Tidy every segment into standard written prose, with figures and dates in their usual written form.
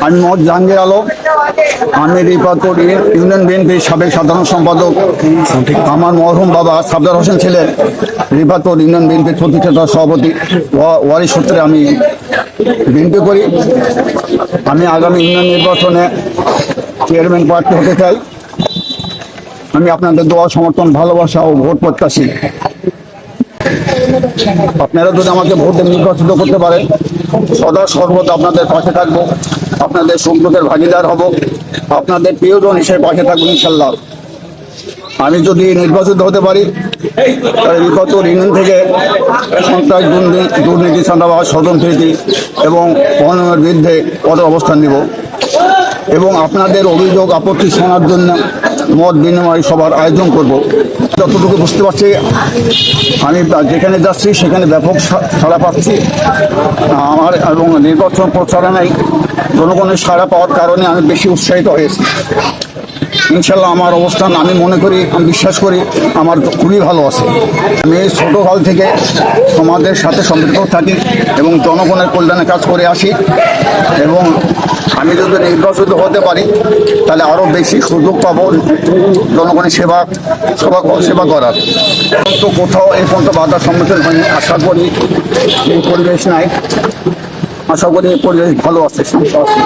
আমি মোহাম্মদ জাহাঙ্গীর আলম, আমি রিপাতপুর ইউনিয়ন বিএনপির সাবেক সাধারণ সম্পাদক। আমার মরহুম বাবা সাবদার হোসেন ছিলেন রিপাতপুর ইউনিয়ন বিএনপির প্রতিষ্ঠাতা সভাপতি। ওয়ারি সূত্রে আমি বিএনপি করি। আমি আগামী ইউনিয়ন নির্বাচনে চেয়ারম্যান প্রার্থী হতে চাই। আমি আপনাদের দোয়া, সমর্থন, ভালোবাসা ও ভোট প্রত্যাশী। আপনারা যদি আমাকে ভোটে নির্বাচিত করতে পারেন, সদা সর্বদা আপনাদের পাশে থাকবো, আপনাদের সুখ-দুঃখের ভাগিদার হব, আপনাদের প্রিয়জন হিসেবে পাশে থাকবো ইনশাল্লাহ। আমি যদি নির্বাচিত হতে পারি, তাহলে রিপাতপুর ইউনিয়ন থেকে সন্ত্রাস, দুর্নীতি, চাঁদাবাজ, স্বজনপ্রীতি এবং অনিয়মের বিরুদ্ধে কঠোর অবস্থান নিব এবং আপনাদের অভিযোগ আপত্তি শোনার জন্য মত বিনিময় সভার আয়োজন করব। যতটুকু বুঝতে পারছি, আমি যেখানে যাচ্ছি সেখানে ব্যাপক সাড়া পাচ্ছি আমার, এবং নির্বাচন প্রচারণায় জনগণের সাড়া পাওয়ার কারণে আমি বেশি উৎসাহিত হয়েছি। ইনশাল্লাহ আমার অবস্থান, আমি মনে করি, আমি বিশ্বাস করি আমার খুবই ভালো আছে। আমি ছোটোকাল থেকে সমাজের সাথে সম্পৃক্ত থাকি এবং জনগণের কল্যাণে কাজ করে আসি, এবং আমি যদি নির্বাচিত হতে পারি তাহলে আরও বেশি সুযোগ পাবো জনগণের সেবা করার। তো কোথাও এই পর্যন্ত বাধার সম্মুখীন হয়নি। আশা করি এই পরিবেশ নাই, আশা করি পরিবেশ ভালো আছে, শান্ত আছে।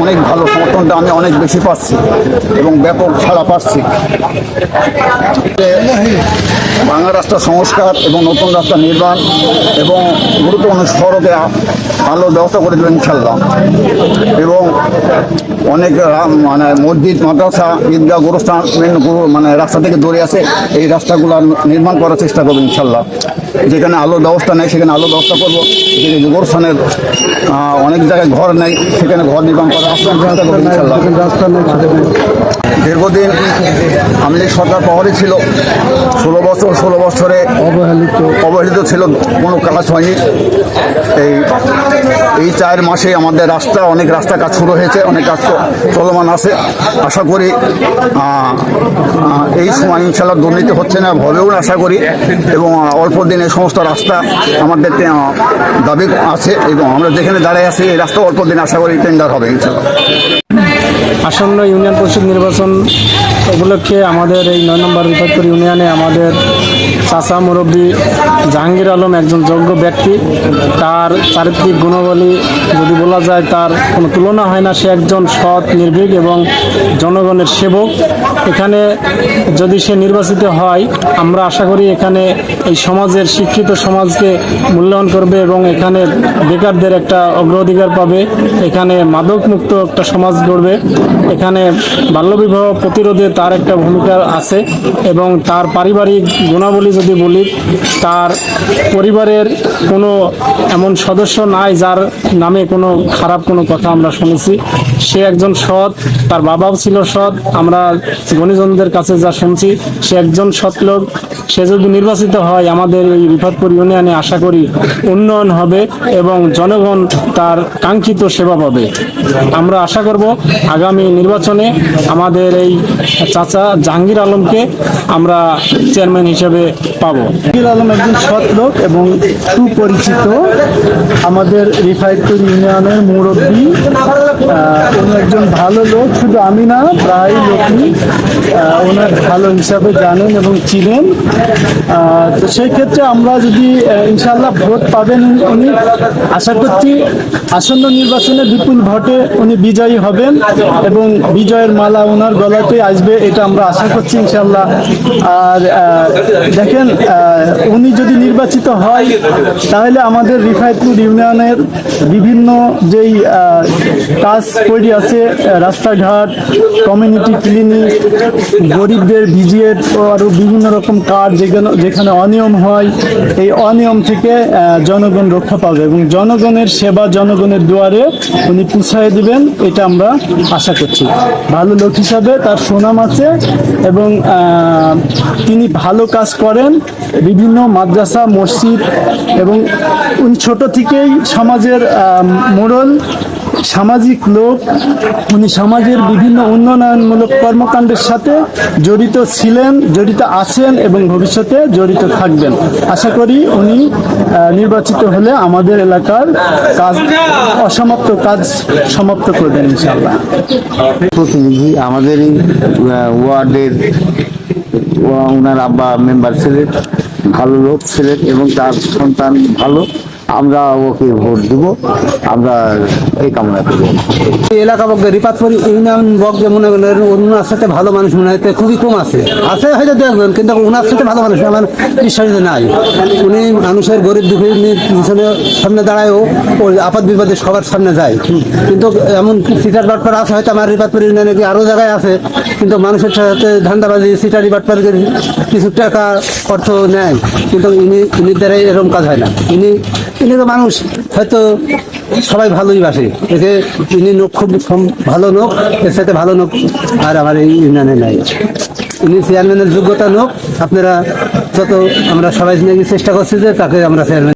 অনেক ভালো সমর্থনটা আমি অনেক বেশি পাচ্ছি এবং ব্যাপক ছাড়া পাচ্ছি। ভাঙা রাস্তা সংস্কার এবং নতুন রাস্তা নির্মাণ এবং গুরুত্বপূর্ণ সড়কে আলো ব্যবস্থা করে দেবেন ইনশাল্লাহ, এবং অনেক মানে মসজিদ, মাদ্রাসা, ঈদগাহ, গোরস্থান মানে রাস্তা থেকে দূরে আছে, এই রাস্তাগুলো নির্মাণ করার চেষ্টা করবেন ইনশাল্লাহ। যেখানে আলোর ব্যবস্থা নেই সেখানে আলোর ব্যবস্থা করবো, যেখানে গোরস্থানের অনেক জায়গায় ঘর নেই সেখানে ঘর নির্মাণ করার চেষ্টা করবেন ইনশাল্লাহ। দীর্ঘদিন আওয়ামী লীগ সরকার পাওয়ারই ছিল, 16 বছরে অবহেলিত ছিল, কোনো কাজ হয়নি। এই 4 মাসে আমাদের অনেক রাস্তা কাজ শুরু হয়েছে, অনেক কাজ চলমান আছে। আশা করি এই সময় ইনশাল্লাহ দুর্নীতি হচ্ছে না, হবেও না আশা করি, এবং অল্প দিনে সমস্ত রাস্তা আমাদের দাবি আছে, এবং আমরা যেখানে দাঁড়িয়ে আছি এই রাস্তা অল্প দিনে আশা করি টেন্ডার হবে ইনশাল্লাহ। আসন্ন ইউনিয়ন পরিষদ নির্বাচন উপলক্ষে আমাদের এই 9 নম্বর রিপাতপুর ইউনিয়নে আমাদের চাচা মুরব্বী জাহাঙ্গীর আলম একজন যোগ্য ব্যক্তি। তার চারিত্রিক গুণাবলী যদি বলা যায় তার কোনো তুলনা হয় না। সে একজন সৎ, নির্ভীক এবং জনগণের সেবক। এখানে যদি সে নির্বাচিত হয়, আমরা আশা করি এখানে এই সমাজের শিক্ষিত সমাজকে মূল্যায়ন করবে এবং এখানে বেকারদের একটা অগ্রাধিকার পাবে। এখানে মাদকমুক্ত একটা সমাজ গড়বে। এখানে বাল্যবিবাহ প্রতিরোধে তার একটা ভূমিকা আছে, এবং তার পারিবারিক গুণাবলী যদি বলি, তার পরিবারের কোনো এমন সদস্য নাই যার নামে কোনো খারাপ কোনো কথা আমরা শুনেছি। সে একজন সৎ, তার বাবাও ছিল সৎ, আমরা গণিজনদের কাছে যা শুনছি সে একজন সৎ লোক। সে যদি নির্বাচিত হয়, আমাদের এই রিপাতপুর ইউনিয়নে আশা করি উন্নয়ন হবে এবং জনগণ তার কাঙ্ক্ষিত সেবা পাবে। আমরা আশা করব আগামী নির্বাচনে আমাদের এই চাচা জাহাঙ্গীর আলমকে আমরা চেয়ারম্যান হিসেবে পাবো। জাহাঙ্গীর আলম একজন সৎ লোক এবং সুপরিচিত, আমাদের রিপাতপুর ইউনিয়নের মুরব্বী। উনি একজন ভালো লোক, শুধু আমি না, প্রায় লোকই ওনার ভালো হিসাবে জানেন এবং চিনেন। তো সেই ক্ষেত্রে আমরা যদি ইনশাল্লাহ ভোট পাবেন উনি, আশা করছি আসন্ন নির্বাচনে বিপুল ভোটে উনি বিজয়ী হবেন এবং বিজয়ের মালা ওনার গলাতে আসবে, এটা আমরা আশা করছি ইনশাল্লাহ। আর দেখেন, উনি যদি নির্বাচিত হয় তাহলে আমাদের রিপাতপুর ইউনিয়নের বিভিন্ন যেই কাজ তৈরি আছে, রাস্তাঘাট, কমিউনিটি ক্লিনিক, গরিবদের ভিজিট ও আরও বিভিন্ন রকম কার্ড যেখানে অনিয়ম হয়, এই অনিয়ম থেকে জনগণ রক্ষা পাবে এবং জনগণের সেবা জনগণের দুয়ারে উনি পৌঁছায় দিবেন, এটা আমরা আশা করছি। ভালো লোক হিসাবে তার সুনাম আছে এবং তিনি ভালো কাজ করেন, বিভিন্ন মাদ্রাসা, মসজিদ, এবং উনি ছোট থেকেই সমাজের মোড়ল সামাজিক লোক, উনি সমাজের বিভিন্ন উন্নয়নমূলক কর্মকাণ্ডের সাথে জড়িত ছিলেন, জড়িত আছেন এবং ভবিষ্যতে জড়িত থাকবেন। আশা করি উনি নির্বাচিত হলে আমাদের এলাকার কাজ, অসমাপ্ত কাজ সমাপ্ত করবেন ইনশাআল্লাহ। প্রতিনিধি আমাদের এই ওয়ার্ডের ওনার আব্বা মেম্বার ছিলেন, ভালো লোক ছিলেন এবং তার সন্তান ভালো। আমরা ওকে ভোট দিব, আমরা এই কামনা করি। এলাকা বলতে রিপাতপুর ইউনিয়ন বলতে মনে করেন ওনার সাথে ভালো মানুষ মনে হয় খুবই কম আছে হয়তো দেখবেন, কিন্তু ওনার সাথে ভালো মানুষ আমার বিশ্বাস নাই। উনি মানুষের গরিব দুঃখীর পিছনে সামনে দাঁড়ায়ও, ওই আপদ বিপদে সবার সামনে যায়। কিন্তু এমন সিটার বাটপার আছে, হয়তো আমার রিপাতপুর ইউনিয়নে আরও জায়গায় আছে, কিন্তু মানুষের সাথে ধান্দাবাজি সিটারি বাটপারের কিছু টাকা অর্থ নেয়, কিন্তু ইনির দ্বারাই এরকম কাজ হয় না। ইনি তো মানুষ হয়তো সবাই ভালোই বাসে, এতে ইনি লোক খুব ভালো লোক, এর সাথে ভালো লোক আর আমার এই ইউনিয়নে নাই। ইনি চেয়ারম্যানের যোগ্যতা লোক। আপনারা যত আমরা সবাই চেষ্টা করছি যে তাকে আমরা চেয়ারম্যান